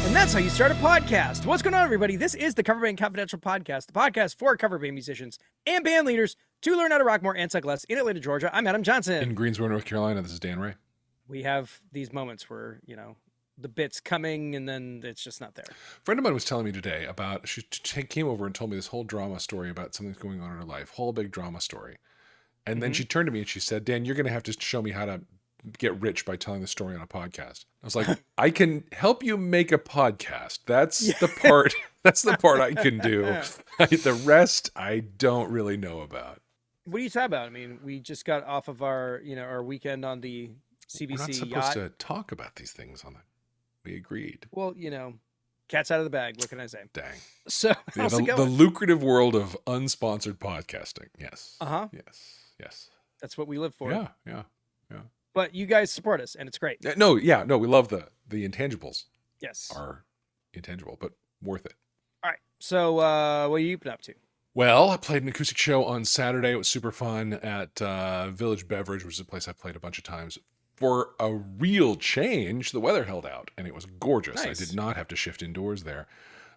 And that's how you start a podcast. What's going on, everybody? This is the Cover Band Confidential Podcast, the podcast for cover band musicians and band leaders to learn how to rock more and suck less in Atlanta, Georgia. I'm Adam Johnson. In Greensboro, North Carolina, this is Dan Ray. We have these moments where, the bit's coming and then it's just not there. A friend of mine was telling me today about, she came over and told me this whole drama story about something that's going on in her life, whole big drama story. And then she turned to me and she said, Dan, you're going to have to show me how to get rich by telling the story on a podcast. I was like, I can help you make a podcast. That's the part. That's the part I can do. The rest I don't really know about. What are you talking about? I mean, we just got off of our, our weekend on the CBC We're not supposed yacht. to talk about these things on it. We agreed. Well, cat's out of the bag. What can I say? Dang. So how's it going? The lucrative world of unsponsored podcasting. Yes. Uh-huh. Yes. That's what we live for. Yeah. But you guys support us, and it's great. No, we love the intangibles. Yes. Are intangible, but worth it. All right. So what are you been up to? Well, I played an acoustic show on Saturday. It was super fun at Village Beverage, which is a place I've played a bunch of times. For a real change, the weather held out, and it was gorgeous. Nice. I did not have to shift indoors there.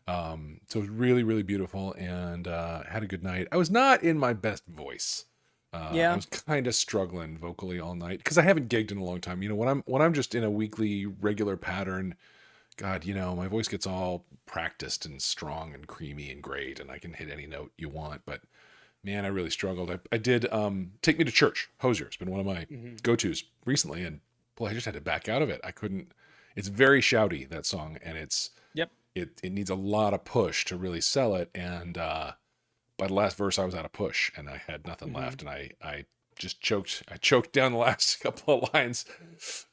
So it was really, really beautiful, and had a good night. I was not in my best voice. I was kind of struggling vocally all night because I haven't gigged in a long time. When I'm just in a weekly regular pattern, God, my voice gets all practiced and strong and creamy and great, and I can hit any note you want. But man, I really struggled. I did Take Me to Church. Hozier. It's been one of my go-tos recently, and boy, I just had to back out of it. I couldn't. It's very shouty, that song, and it needs a lot of push to really sell it. And by the last verse, I was out of push, and I had nothing left, and I just choked. I choked down the last couple of lines,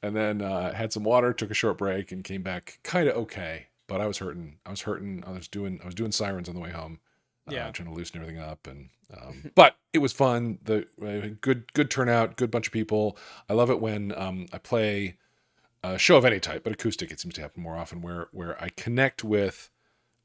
and then had some water, took a short break, and came back kind of okay. But I was hurting. I was doing sirens on the way home, trying to loosen everything up, and but it was fun. The good turnout, good bunch of people. I love it when I play a show of any type, but acoustic. It seems to happen more often where I connect with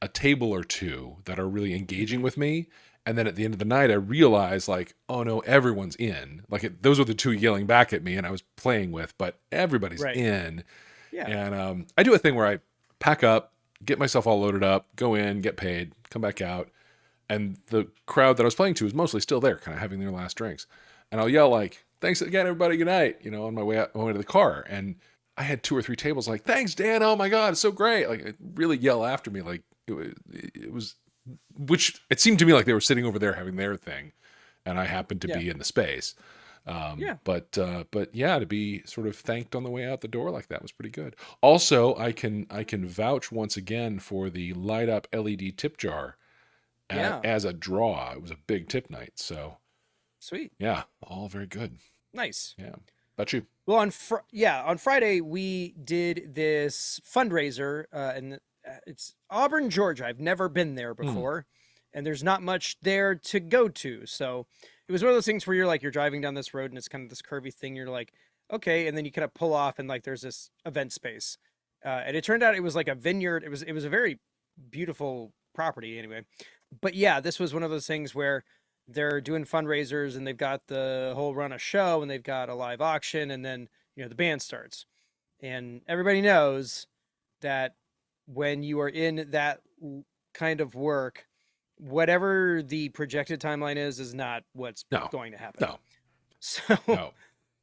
a table or two that are really engaging with me. And then at the end of the night, I realize oh no, everyone's in. Those were the two yelling back at me and I was playing with, but everybody's in. Yeah. And I do a thing where I pack up, get myself all loaded up, go in, get paid, come back out. And the crowd that I was playing to is mostly still there, kind of having their last drinks. And I'll yell thanks again, everybody, good night, on my way to the car. And I had 2 or 3 tables thanks, Dan, oh my God, it's so great. Really yell after me, it was, which it seemed to me like they were sitting over there having their thing, and I happened to be in the space. But to be sort of thanked on the way out the door like that was pretty good. Also, I can vouch once again for the light up LED tip jar as a draw. It was a big tip night, so sweet. Yeah, all very good. Nice. Yeah. About you? Well, on Friday we did this fundraiser, and it's Auburn, Georgia. I've never been there before, and there's not much there to go to. So it was one of those things where you're driving down this road and it's kind of this curvy thing. You're like, okay, and then you kind of pull off and there's this event space, and it turned out it was like a vineyard. It was a very beautiful property anyway. But yeah, this was one of those things where they're doing fundraisers and they've got the whole run of show and they've got a live auction, and then the band starts, and everybody knows that when you are in that kind of work, whatever the projected timeline is not what's going to happen. No. So,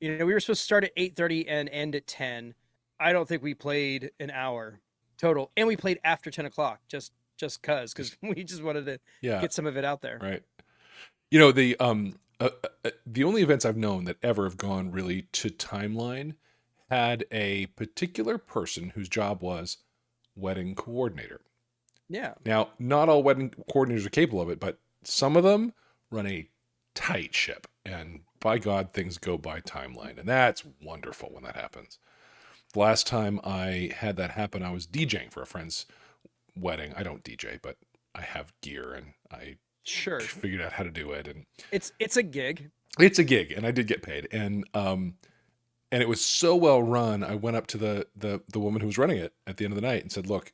we were supposed to start at 8:30 and end at 10. I don't think we played an hour total, and we played after 10 o'clock just because we just wanted to get some of it out there. Right. The only events I've known that ever have gone really to timeline had a particular person whose job was wedding coordinator. Yeah. Now, not all wedding coordinators are capable of it, but some of them run a tight ship, and by God, things go by timeline, and that's wonderful when that happens. The last time I had that happen, I was DJing for a friend's wedding. I don't DJ, but I have gear, and I figured out how to do it, and it's a gig. It's a gig, and I did get paid, and it was so well run. I went up to the woman who was running it at the end of the night and said, "Look,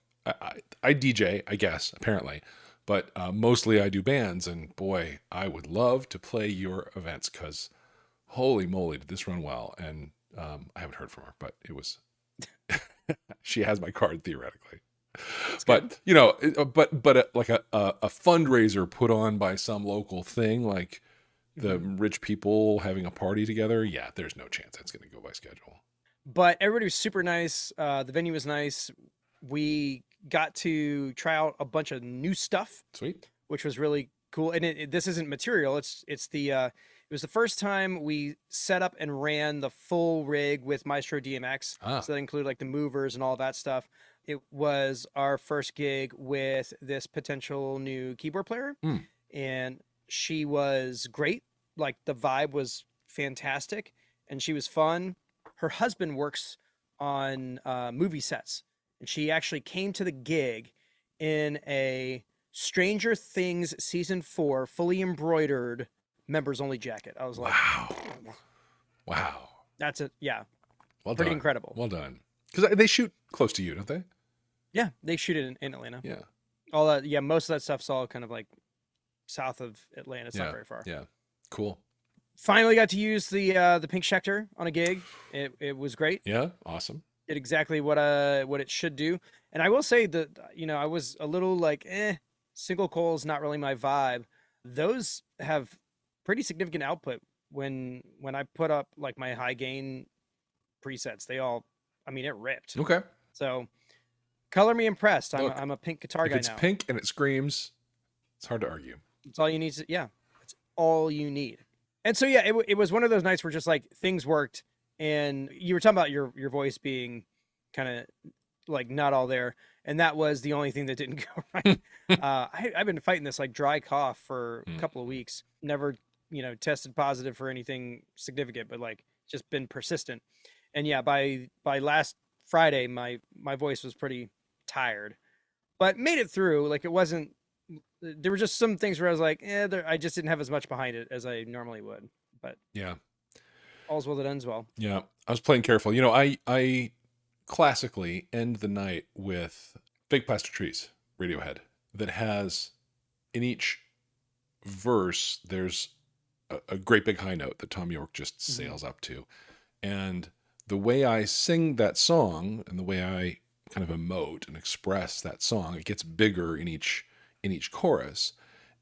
I DJ, I guess, apparently, but mostly I do bands, and boy, I would love to play your events because holy moly, did this run well." And I haven't heard from her, but it was she has my card theoretically. good. But like a fundraiser put on by some local thing, like the rich people having a party together. Yeah, there's no chance that's going to go by schedule. But everybody was super nice. The venue was nice. We got to try out a bunch of new stuff, Sweet. which was really cool. And this isn't material. It's the it was the first time we set up and ran the full rig with Maestro DMX. So that included like the movers and all that stuff. It was our first gig with this potential new keyboard player, and she was great. Like the vibe was fantastic, and she was fun. Her husband works on movie sets, and she actually came to the gig in a Stranger Things season 4 fully embroidered members only jacket. I was like, wow, that's it. Yeah, well pretty done. incredible. Well done. Because they shoot close to you, don't they? Yeah, they shoot it in Atlanta. Yeah. All that. Yeah, most of that stuff's all kind of like south of Atlanta. It's not very far. Yeah. Cool. Finally got to use the pink Schecter on a gig. It was great. Yeah, awesome. Did exactly what it should do. And I will say that I was a little like, single coil's not really my vibe. Those have pretty significant output when I put up like my high gain presets. They all, I mean, it ripped. Okay. So color me impressed. Look, I'm a pink guitar guy now. If it's pink and it screams, it's hard to argue. It's all you need. It's all you need. And so, yeah, it was one of those nights where just like things worked, and you were talking about your voice being kind of like not all there. And that was the only thing that didn't go right. I've been fighting this like dry cough for a couple of weeks, never, tested positive for anything significant, but like just been persistent. And yeah, by last Friday, my voice was pretty tired, but made it through. Like it wasn't, there were just some things where I was like, I just didn't have as much behind it as I normally would. But yeah, all's well that ends well. Yeah, I was playing careful. I classically end the night with Fake Plastic Trees, Radiohead, that has in each verse there's a great big high note that Tom York just sails up to, and the way I sing that song and the way I kind of emote and express that song, it gets bigger in each chorus.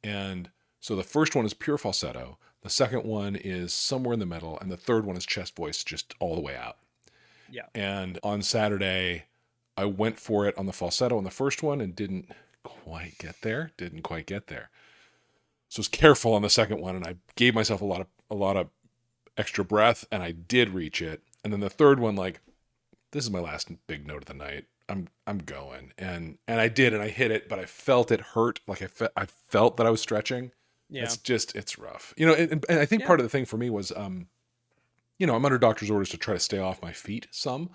And so the first one is pure falsetto, the second one is somewhere in the middle, and the third one is chest voice just all the way out. Yeah. And on Saturday, I went for it on the falsetto on the first one and didn't quite get there. So I was careful on the second one, and I gave myself a lot of extra breath, and I did reach it. And then the third one, like, this is my last big note of the night. I'm going, and I did, and I hit it, but I felt it hurt. Like I felt that I was stretching. Yeah, it's rough, and I think part of the thing for me was, I'm under doctor's orders to try to stay off my feet some,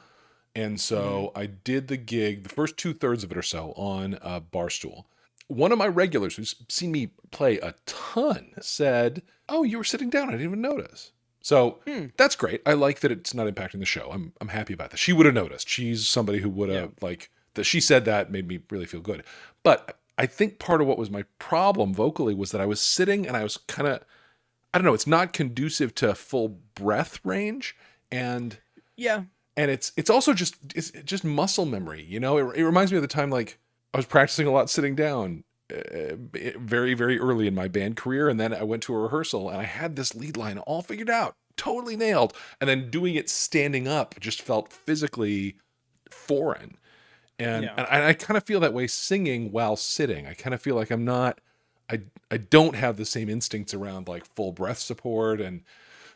and so I did the gig, the first 2/3 of it or so, on a bar stool. One of my regulars who's seen me play a ton said, "Oh, you were sitting down. I didn't even notice." So that's great. I like that it's not impacting the show. I'm happy about that. She would have noticed. She's somebody who would have like that. She said that made me really feel good. But I think part of what was my problem vocally was that I was sitting and I was kind of, I don't know, it's not conducive to full breath range. And it's also just muscle memory. It reminds me of the time like I was practicing a lot sitting down very, very early in my band career. And then I went to a rehearsal and I had this lead line all figured out, totally nailed. And then doing it standing up just felt physically foreign. And I kind of feel that way singing while sitting. I kind of feel like I don't have the same instincts around like full breath support. And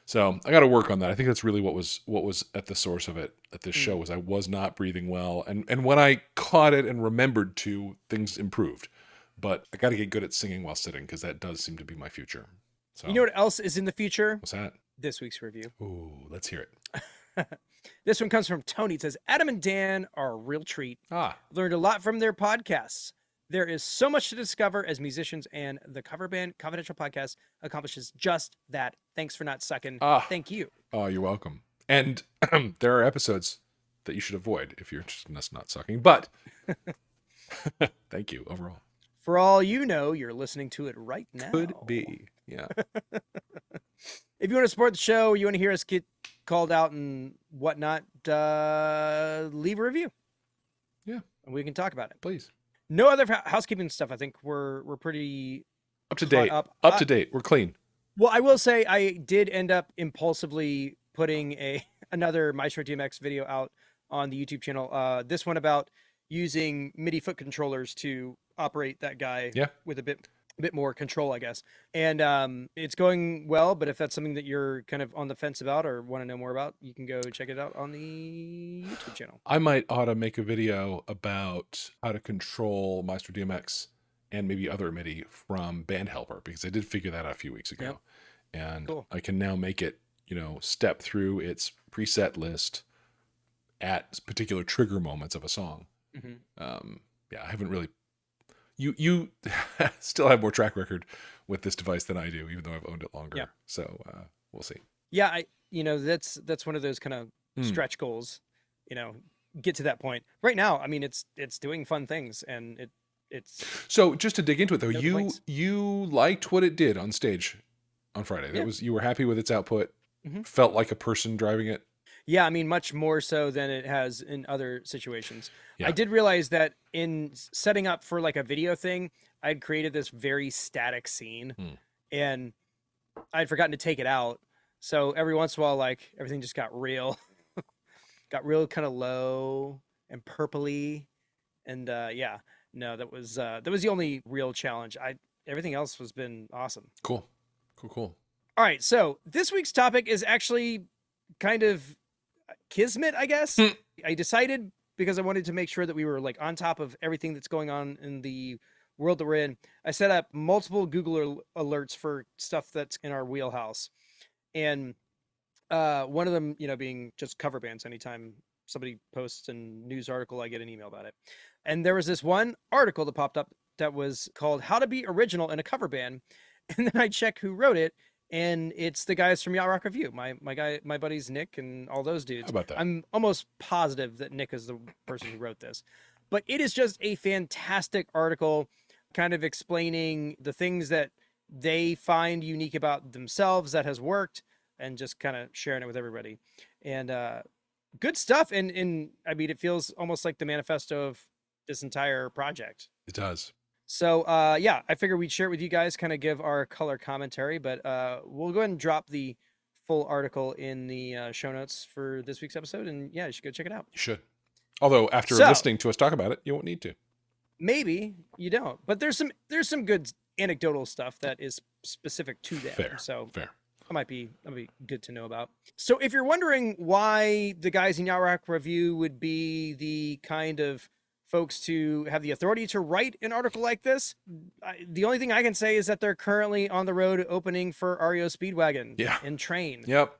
so I got to work on that. I think that's really what was at the source of it at this show was I was not breathing well. And when I caught it and remembered to, things improved. But I got to get good at singing while sitting because that does seem to be my future. So, you know what else is in the future? What's that? This week's review. Ooh, let's hear it. This one comes from Tony. It says, Adam and Dan are a real treat. Learned a lot from their podcasts. There is so much to discover as musicians, and the Cover Band Confidential podcast accomplishes just that. Thanks for not sucking. Thank you. Oh, you're welcome. And there are episodes that you should avoid if you're interested in us not sucking. But thank you overall. For all you know, you're listening to it right now. Could be, yeah. If you want to support the show, you want to hear us get called out and whatnot, leave a review. Yeah. And we can talk about it. Please. No other housekeeping stuff. I think we're pretty Up to caught date. up. Up to date. We're clean. Well, I will say I did end up impulsively putting another Maestro DMX video out on the YouTube channel. This one about using MIDI foot controllers to operate that guy Yeah. with a bit more control, I guess. And it's going well, but if that's something that you're kind of on the fence about or want to know more about, you can go check it out on the YouTube channel. I might ought to make a video about how to control Maestro DMX and maybe other MIDI from Band Helper, because I did figure that out a few weeks ago. Yep. And Cool. I can now make it, step through its preset list at particular trigger moments of a song. Mm-hmm. Yeah, I haven't really. You still have more track record with this device than I do, even though I've owned it longer. Yeah. So we'll see. Yeah, that's one of those kind of stretch goals. Get to that point. Right now, I mean, it's doing fun things, and it's. So just to dig into it though, No complaints. you liked what it did on stage on Friday. Yeah. You were happy with its output. Mm-hmm. Felt like a person driving it. Yeah, I mean, much more so than it has in other situations. Yeah. I did realize that in setting up for like a video thing, I'd created this very static scene, and I'd forgotten to take it out. So every once in a while, like everything just got real, kind of low and purpley, and yeah, no, that was the only real challenge. Everything else has been awesome. Cool. All right, so this week's topic is actually kind of kismet, I guess. I decided because I wanted to make sure that we were like on top of everything that's going on in the world that we're in. I set up multiple Google alerts for stuff that's in our wheelhouse, and one of them, being just cover bands. Anytime somebody posts a news article, I get an email about it. And there was this one article that popped up that was called "How to Be Original in a Cover Band," and then I check who wrote it. And it's the guys from Yacht Rock Revue, my buddies Nick and all those dudes. How about that? I'm almost positive that Nick is the person who wrote this, but it is just a fantastic article, kind of explaining the things that they find unique about themselves that has worked, and just kind of sharing it with everybody. And good stuff. And I mean, it feels almost like the manifesto of this entire project. It does. So, yeah, I figured we'd share it with you guys, kind of give our color commentary, but we'll go ahead and drop the full article in the show notes for this week's episode. And yeah, you should go check it out. You should. Although after listening to us talk about it, you won't need to. Maybe you don't, but there's some good anecdotal stuff that is specific to them. Fair. So fair. That might be good to know about. So if you're wondering why the guys in Yacht Rock Revue would be the kind of folks to have the authority to write an article like this, the only thing I can say is that they're currently on the road opening for REO Speedwagon and Train. Yep.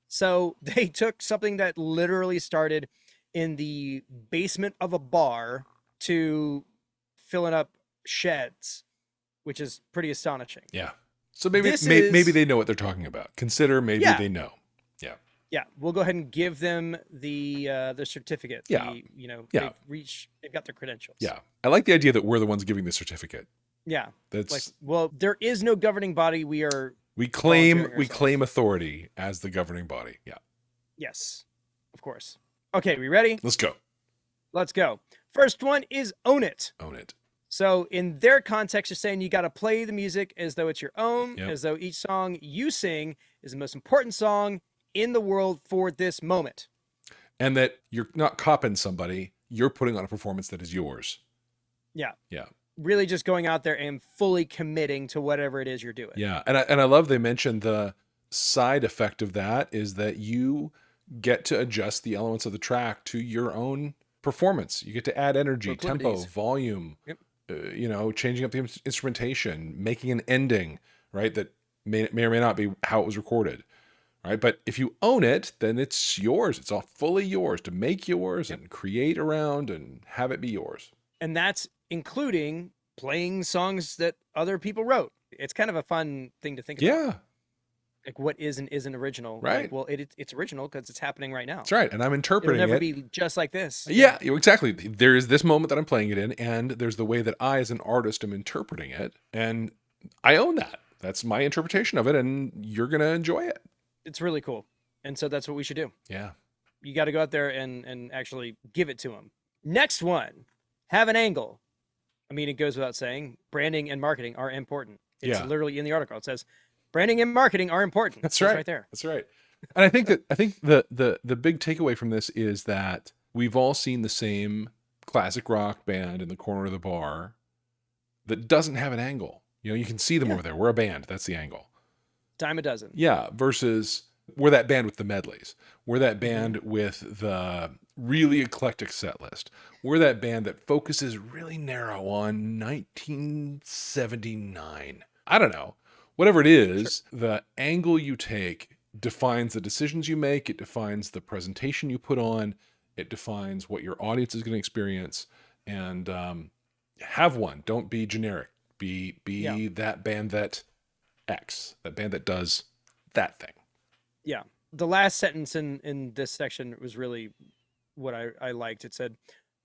So they took something that literally started in the basement of a bar to filling up sheds, which is pretty astonishing. Yeah. So maybe they know what they're talking about. Consider maybe they know. Yeah. Yeah, we'll go ahead and give them the certificate. Yeah. They've got their credentials. Yeah. I like the idea that we're the ones giving the certificate. Yeah. That's there is no governing body. We claim authority as the governing body. Yeah. Yes. Of course. Okay, we ready? Let's go. Let's go. First one is Own It. Own It. So in their context, you're saying you got to play the music as though it's your own, as though each song you sing is the most important song in the world for this moment. And that you're not copying somebody, you're putting on a performance that is yours. Yeah. Yeah. Really just going out there and fully committing to whatever it is you're doing. Yeah. And I love they mentioned the side effect of that is that you get to adjust the elements of the track to your own performance. You get to add energy, tempo, volume, changing up the instrumentation, making an ending, right? That may or may not be how it was recorded. Right. But if you own it, then it's yours. It's all fully yours to make yours and create around and have it be yours. And that's including playing songs that other people wrote. It's kind of a fun thing to think about. Yeah. Like what is and isn't original. Right. Like, well, it's original because it's happening right now. That's right. And I'm interpreting It'll never be just like this. Yeah, exactly. There is this moment that I'm playing it in, and there's the way that I, as an artist, am interpreting it. And I own that. That's my interpretation of it, and you're going to enjoy it. It's really cool. And so that's what we should do. Yeah. You got to go out there and actually give it to them. Next one, Have an Angle. I mean, it goes without saying, branding and marketing are important. It's Yeah, literally in the article. It says branding and marketing are important. It that's says right. right there. That's right. And I think the big takeaway from this is that we've all seen the same classic rock band in the corner of the bar that doesn't have an angle. You know, you can see them Yeah. over there. We're a band. That's the angle. Dime a dozen. Yeah, versus we're that band with the medleys. We're that Hmm. band with the really eclectic set list. We're that band that focuses really narrow on 1979. I don't know. Whatever it Sure. is, the angle you take defines the decisions you make. It defines the presentation you put on. It defines what your audience is going to experience. And have one. Don't be generic. Be Yeah. that band that X, that band that does that thing. Yeah. The last sentence in this section was really what I liked. It said,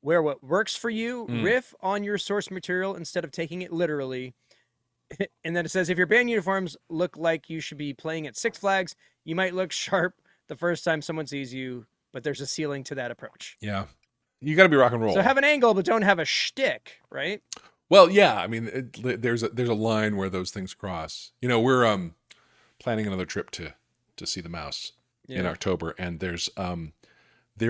where what works for you, Mm. riff on your source material instead of taking it literally. And then it says, if your band uniforms look like you should be playing at Six Flags, you might look sharp the first time someone sees you, but there's a ceiling to that approach. Yeah. You got to be rock and So roll. have an angle, but don't have a shtick, right? Well, yeah. I mean, there's a line where those things cross. You know, we're planning another trip to see the Mouse in Yeah. October, and there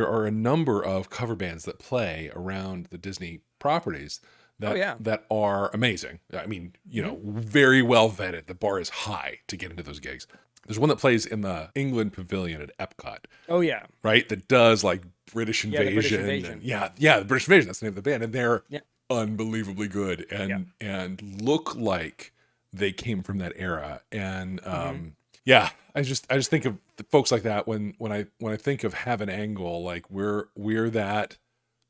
are a number of cover bands that play around the Disney properties Oh, that yeah. that are amazing. I mean, you Mhm. know, very well vetted. The bar is high to get into those gigs. There's one that plays in the England Pavilion at Epcot, Oh, yeah. right? That does like British Yeah, the British Invasion, Invasion. and yeah, the British Invasion. That's the name of the band, and they're Yeah. unbelievably good Yeah. and look like they came from that era. And Hmm. yeah, I just think of folks like that when I think of Have an Angle, like we're that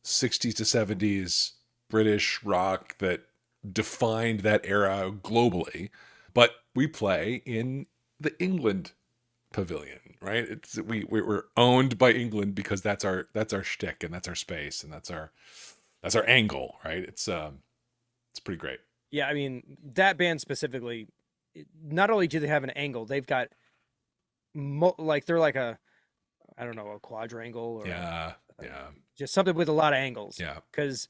60s to 70s British rock that defined that era globally, but we play in the England pavilion, right? We're owned by England because that's our shtick and that's our space and that's our angle, right? It's pretty great. Yeah. I mean, that band specifically, not only do they have an angle, they've got like they're like I don't know, a quadrangle or Yeah, a yeah, just something with a lot of angles yeah, because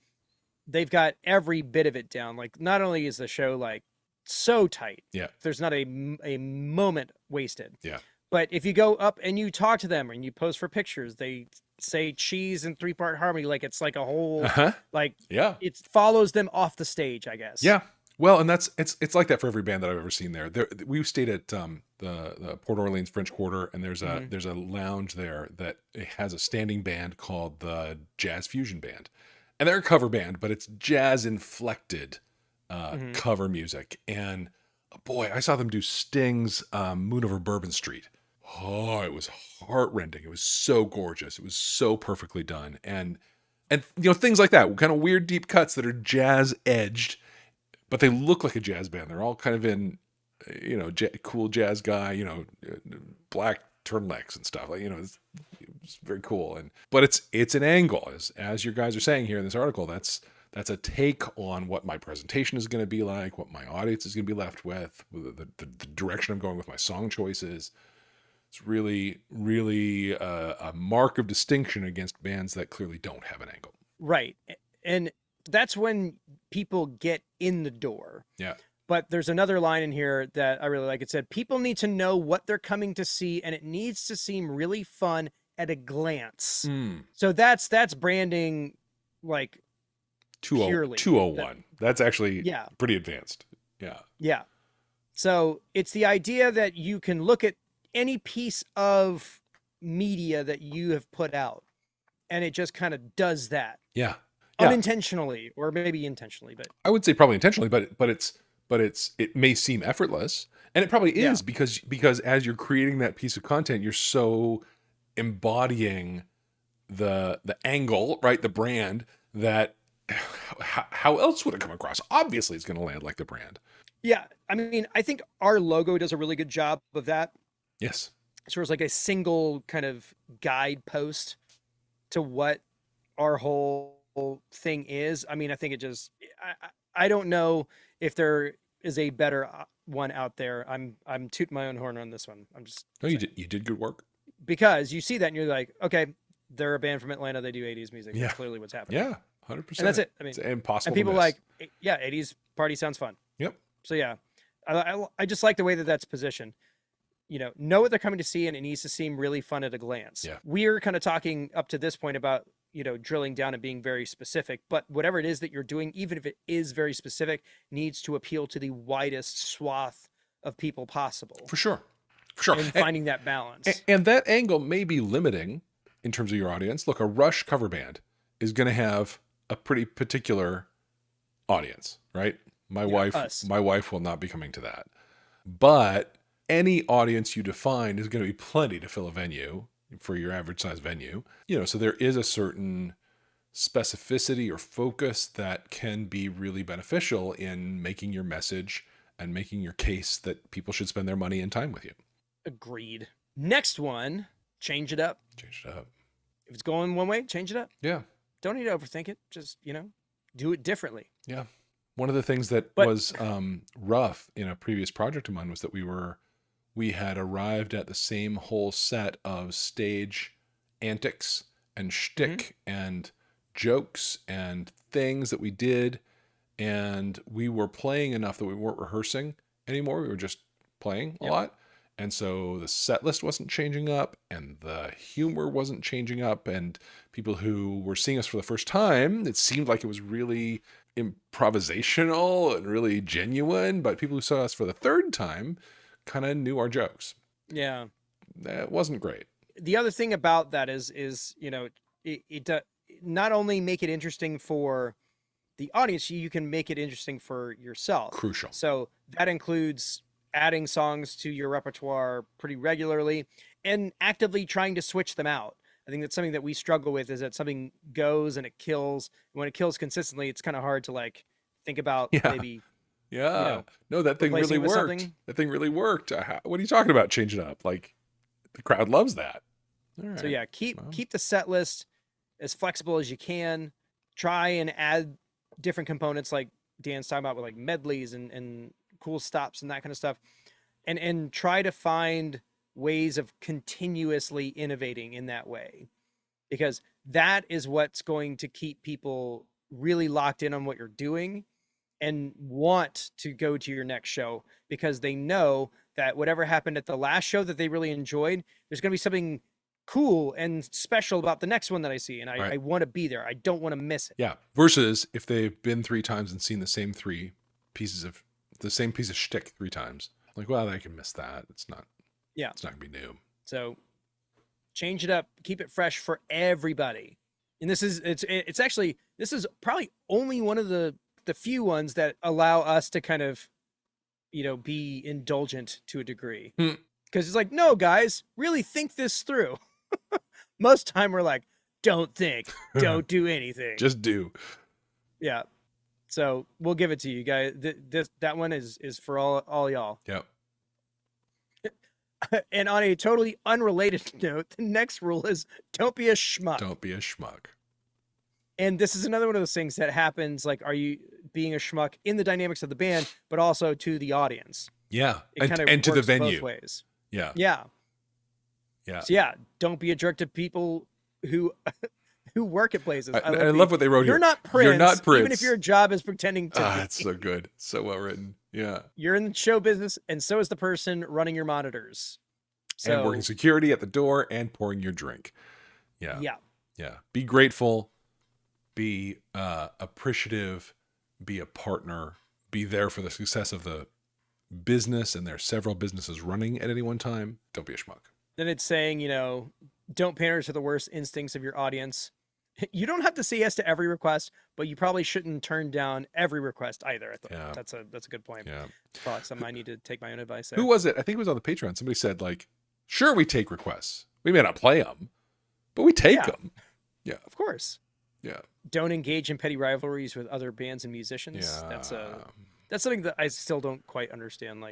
they've got every bit of it down. Like, not only is the show like so tight, yeah, there's not a moment wasted. yeah. But if you go up and you talk to them and you pose for pictures, they say cheese and three-part harmony like it's like a Uh whole huh. like Yeah, it follows them off the stage, I guess. yeah. Well, and it's like that for every band that I've ever seen there. We stayed at the Port Orleans French Quarter, and there's a Hmm. there's a lounge there that it has a standing band called the Jazz Fusion Band, and they're a cover band, but it's jazz inflected Hmm. cover music. And boy, I saw them do Sting's "Moon Over Bourbon Street." Oh, it was heartrending. It was so gorgeous. It was so perfectly done, and you know things like that, kind of weird deep cuts that are jazz edged but they look like a jazz band. They're all kind of in, you know, cool jazz guy, you know, black turtlenecks and stuff. Like, you know, it's very cool. And but it's an angle, as your guys are saying here in this article. That's a take on what my presentation is going to be like, what my audience is going to be left with, the direction I'm going with my song choices. It's really, really a mark of distinction against bands that clearly don't have an angle. Right. And that's when people get in the door. Yeah. But there's another line in here that I really like. It said, people need to know what they're coming to see, and it needs to seem really fun at a glance. Mm. So that's branding, like, 20 purely. 201. That's actually Yeah. pretty advanced. Yeah. Yeah. So it's the idea that you can look at any piece of media that you have put out, and it just kind of does that Yeah. Yeah. unintentionally, or maybe intentionally, but I would say probably intentionally, but it may seem effortless. And it probably yeah. is because as you're creating that piece of content, you're so embodying the angle, right? The brand that how else would it come across? Obviously it's going to land like the brand. Yeah. I mean, I think our logo does a really good job of that. Yes. Sort of like a single kind of guidepost to what our whole thing is. I mean, I think it just, I don't know if there is a better one out there. I'm tooting my own horn on this one. I'm just No, saying. you did good work. Because you see that and you're like, okay, they're a band from Atlanta. They do 80s music. Yeah. That's clearly what's happening. Yeah. And that's 100%. it. I It's mean, and impossible to people miss. like, yeah, 80s party sounds fun. Yep. So yeah, I just like the way that that's positioned. Know what they're coming to see, and it needs to seem really fun at a glance. Yeah. We're kind of talking up to this point about, drilling down and being very specific, but whatever it is that you're doing, even if it is very specific, needs to appeal to the widest swath of people possible. For sure. For sure. And finding that balance. And that angle may be limiting in terms of your audience. Look, a Rush cover band is going to have a pretty particular audience, right? My wife will not be coming to that. But any audience you define is going to be plenty to fill a venue for your average size venue. So there is a certain specificity or focus that can be really beneficial in making your message and making your case that people should spend their money and time with you. Agreed. Next one, change it up. Change it up. If it's going one way, change it up. Yeah. Don't need to overthink it. Just, do it differently. Yeah. One of the things that was rough in a previous project of mine was that we had arrived at the same whole set of stage antics and shtick and jokes and things that we did. And we were playing enough that we weren't rehearsing anymore. We were just playing a lot. And so the set list wasn't changing up and the humor wasn't changing up. And people who were seeing us for the first time, it seemed like it was really improvisational and really genuine. But people who saw us for the third time kind of knew our jokes. Yeah. That wasn't great. The other thing about that is it not only make it interesting for the audience, you can make it interesting for yourself. Crucial. So that includes adding songs to your repertoire pretty regularly and actively trying to switch them out. I think that's something that we struggle with, is that something goes and it kills. When it kills consistently, it's kind of hard to think about maybe. Yeah. No, that thing really worked. Something. That thing really worked. What are you talking about? Change it up. The crowd loves that. All right. So yeah, keep the set list as flexible as you can. Try and add different components like Dan's talking about, with medleys and cool stops and that kind of stuff, and try to find ways of continuously innovating in that way, because that is what's going to keep people really locked in on what you're doing and want to go to your next show, because they know that whatever happened at the last show that they really enjoyed, there's going to be something cool and special about the next one that I see. And I want to be there. I don't want to miss it. Yeah. Versus if they've been 3 times and seen the same piece of shtick 3 times. Well, I can miss that. It's not going to be new. So change it up, keep it fresh for everybody. And this is probably only one of the few ones that allow us to kind of, be indulgent to a degree. Because it's no, guys, really think this through. Most time we're like, don't think, don't do anything. Just do. Yeah. So we'll give it to you guys. That one is for all y'all. Yep. And on a totally unrelated note, the next rule is don't be a schmuck. Don't be a schmuck. And this is another one of those things that happens. Are you being a schmuck in the dynamics of the band, but also to the audience? Yeah. It and to the works venue. both ways. Yeah. Yeah. Yeah. So yeah, don't be a jerk to people who work at places. I love what they wrote here. You're not Prince. You're not Prince. Even if your job is pretending to be. That's so good. So well written. Yeah. You're in the show business, and so is the person running your monitors. So, and working security at the door and pouring your drink. Yeah. Yeah. Yeah. Be grateful. Be appreciative. Be a partner. Be there for the success of the business, and there are several businesses running at any one time. Don't be a schmuck. Then it's saying, don't pander to the worst instincts of your audience. You don't have to say yes to every request, but you probably shouldn't turn down every request either. That's a good point. Yeah. Probably something I need to take my own advice there. Who was it? I think it was on the Patreon. Somebody said, sure, we take requests. We may not play them, but we take them. Yeah. Of course. Yeah. Don't engage in petty rivalries with other bands and musicians. Yeah. That's something that I still don't quite understand.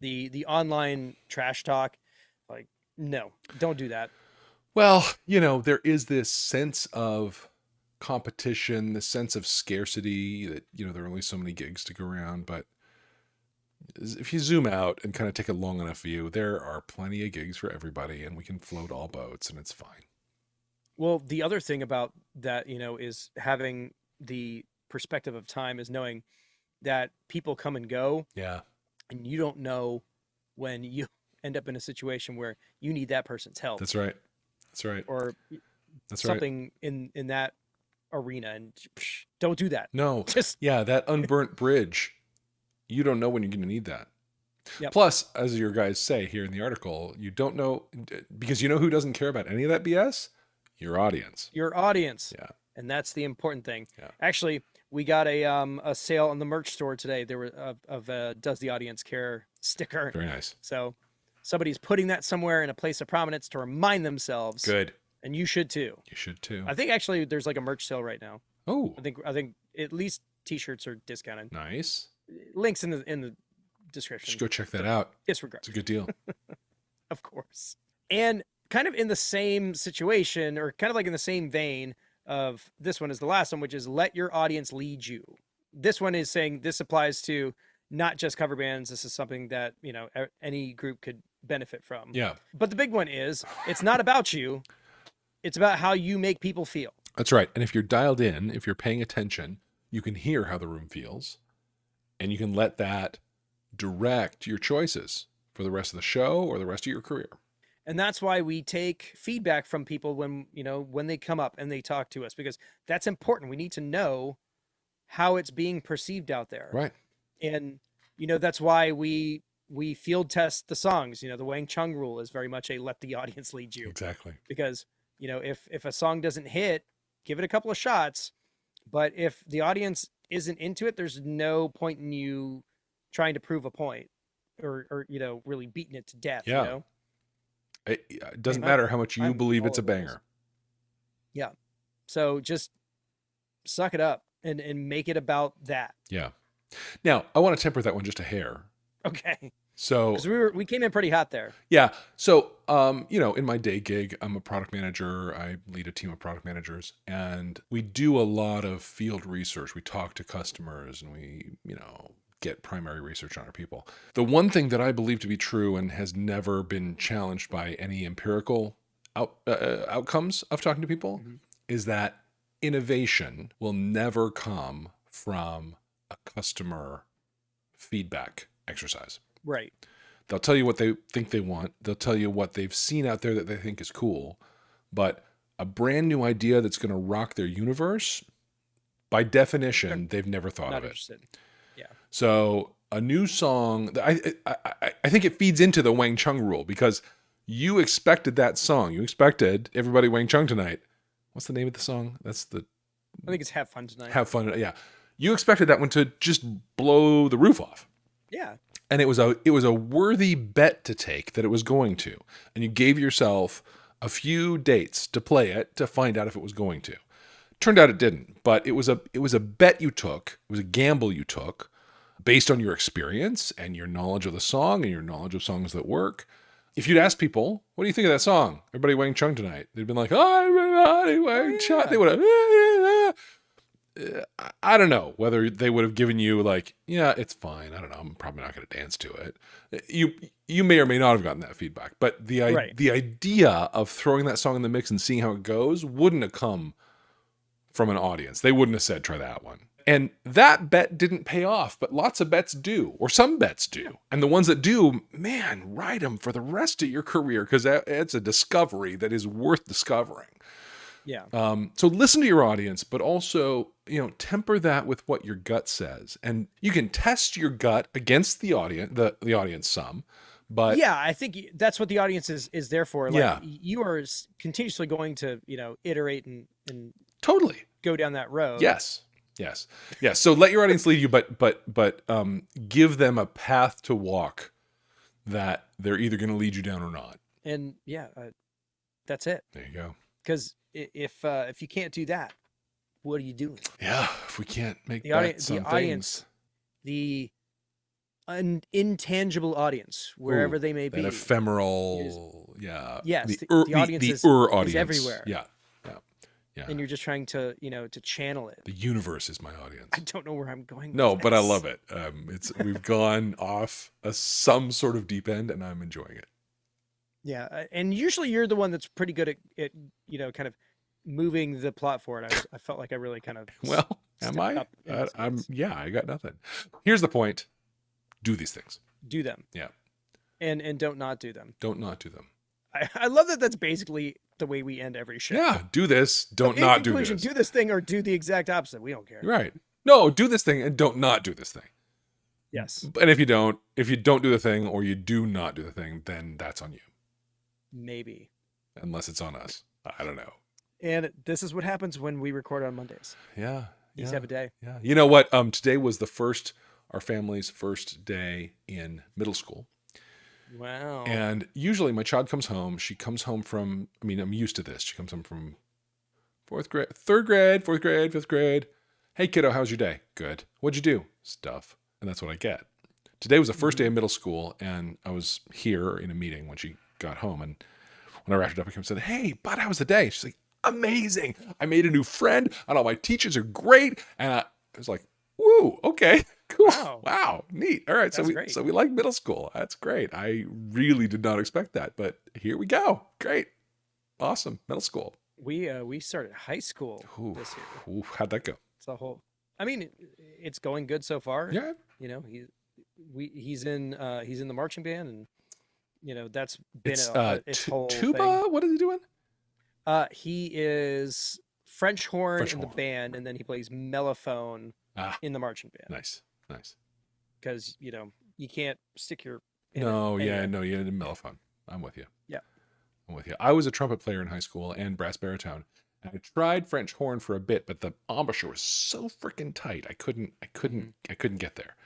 The online trash talk, no, don't do that. Well, there is this sense of competition, this sense of scarcity that, there are only so many gigs to go around. But if you zoom out and kind of take a long enough view, there are plenty of gigs for everybody, and we can float all boats, and it's fine. Well, the other thing about that, is having the perspective of time is knowing that people come and go, Yeah. and you don't know when you end up in a situation where you need that person's help That's right. That's right. or That's right. something in that arena, and don't do that. No. Just Yeah, that unburnt bridge. You don't know when you're going to need that. yep. Plus, as your guys say here in the article, you don't know, because you know who doesn't care about any of that BS? Your audience. Your audience. Yeah. And that's the important thing. Yeah. Actually, we got a sale on the merch store today. There were of does the audience care sticker. Very nice. So somebody's putting that somewhere in a place of prominence to remind themselves. Good. And you should too. You should too. I think actually there's like a merch sale right now. Oh. I think at least t-shirts are discounted. Nice. Links in the description. Just go check that out. Disregard. It's a good deal. Of course. And kind of in the same situation, or kind of like in the same vein of this one is the last one, which is let your audience lead you. This one is saying this applies to not just cover bands. This is something that, you know, any group could benefit from. Yeah. But the big one is it's not about you. It's about how you make people feel. That's right. And if you're dialed in, if you're paying attention, you can hear how the room feels, and you can let that direct your choices for the rest of the show or the rest of your career. And that's why we take feedback from people when, you know, when they come up and they talk to us, because that's important. We need to know how it's being perceived out there. Right. And, you know, that's why we field test the songs. You know, the Wang Chung rule is very much a let the audience lead you. Exactly. Because, you know, if a song doesn't hit, give it a couple of shots. But if the audience isn't into it, there's no point in you trying to prove a point or you know, really beating it to death. Yeah. You know? It doesn't matter how much you I'm believe all it's a of those. banger. Yeah. So just suck it up and make it about that. Yeah. Now, I want to temper that one just a hair. Okay. So, Because we came in pretty hot there. yeah. So, you know, in my day gig, I'm a product manager. I lead a team of product managers, and we do a lot of field research. We talk to customers, and we, you know, get primary research on our people. The one thing that I believe to be true and has never been challenged by any empirical outcomes of talking to people is that innovation will never come from a customer feedback exercise. Right. They'll tell you what they think they want. They'll tell you what they've seen out there that they think is cool. But a brand new idea that's going to rock their universe, by definition, they've never thought Not of it. interested. Yeah. So a new song, I think it feeds into the Wang Chung rule, because you expected that song. You expected everybody Wang Chung tonight. What's the name of the song? That's the I think it's Have Fun Tonight. Have Fun. Yeah. You expected that one to just blow the roof off. Yeah. And it was a worthy bet to take that it was going to. And you gave yourself a few dates to play it to find out if it was going to. Turned out it didn't, but it was a bet you took. It was a gamble you took based on your experience and your knowledge of the song and your knowledge of songs that work. If you'd ask people, what do you think of that song? Everybody Wang Chung tonight. They'd been like, oh, everybody Wang Chung. They would have, I don't know whether they would have given you like, yeah, it's fine. I don't know. I'm probably not going to dance to it. You may or may not have gotten that feedback, but the idea of throwing that song in the mix and seeing how it goes wouldn't have come from an audience. They wouldn't have said, try that one. And that bet didn't pay off, but lots of bets do, or some bets do. And the ones that do, man, ride them for the rest of your career, because it's a discovery that is worth discovering. Yeah. So listen to your audience, but also, you know, temper that with what your gut says. And you can test your gut against the audience, the audience some, but yeah, I think that's what the audience is there for. Like, yeah, you are continuously going to, you know, iterate and totally go down that road. Yes. So let your audience lead you, but give them a path to walk that they're either going to lead you down or not. And yeah, that's it. There you go. Because if you can't do that, what are you doing? Yeah, if we can't make the bets on audience, the intangible audience, wherever they may be, that ephemeral, yes, the audience audience is everywhere. Yeah. And you're just trying to, you know, to channel it. The universe is my audience. I don't know where I'm going with No, but I this. love it. We've gone off some sort of deep end, and I'm enjoying it. Yeah, and usually you're the one that's pretty good at you know, kind of moving the plot forward. I felt like I really kind of Am stepped I? up in this case. Yeah, I got nothing. Here's the point. Do these things. Do them. Yeah. And don't not do them. Don't not do them. I love that that's basically the way we end every show. Yeah, do this. Don't In not do conclusion, this. do this thing or do the exact opposite. We don't care. Right. No, do this thing and don't not do this thing. Yes. And if you don't do the thing or you do not do the thing, then that's on you. Maybe. Unless it's on us. I don't know. And this is what happens when we record on Mondays. Yeah. You have a day. Yeah. You know what? Today was our family's first day in middle school. Wow. And usually my child comes home. She comes home from, I'm used to this. She comes home from third grade, fourth grade, fifth grade. Hey, kiddo, how's your day? Good. What'd you do? Stuff. And that's what I get. Today was the first day of middle school, and I was here in a meeting when she got home. And when I wrapped it up, I came and said, hey, bud, how was the day? She's like, amazing. I made a new friend, and all my teachers are great. And I was like, woo, okay. Cool. Wow. Neat. All right. So we like middle school. That's great. I really did not expect that, but here we go. Great. Awesome. Middle school. We started high school this year. How'd that go? It's a whole. I mean, it's going good so far. Yeah. You know, he's in the marching band, and you know that's been its whole tuba. thing. What is he doing? He is French horn in the band, and then he plays mellophone in the marching band. Nice. Because you can't stick your you need a mellophone. I'm with you. Yeah, I'm with you. I was a trumpet player in high school and brass baritone. And I tried French horn for a bit, but the embouchure was so freaking tight. I couldn't get there.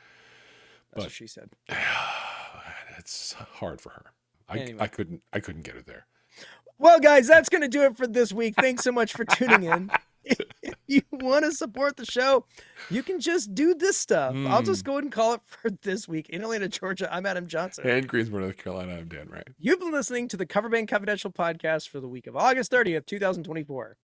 That's what she said. It's hard for her. Anyway. I couldn't get her there. Well, guys, that's going to do it for this week. Thanks so much for tuning in. If you want to support the show, you can just do this stuff. I'll just go ahead and call it for this week. In Atlanta, Georgia, I'm Adam Johnson. And Greensboro, North Carolina, I'm Dan Wright. You've been listening to the Cover Band Confidential podcast for the week of August 30th, 2024.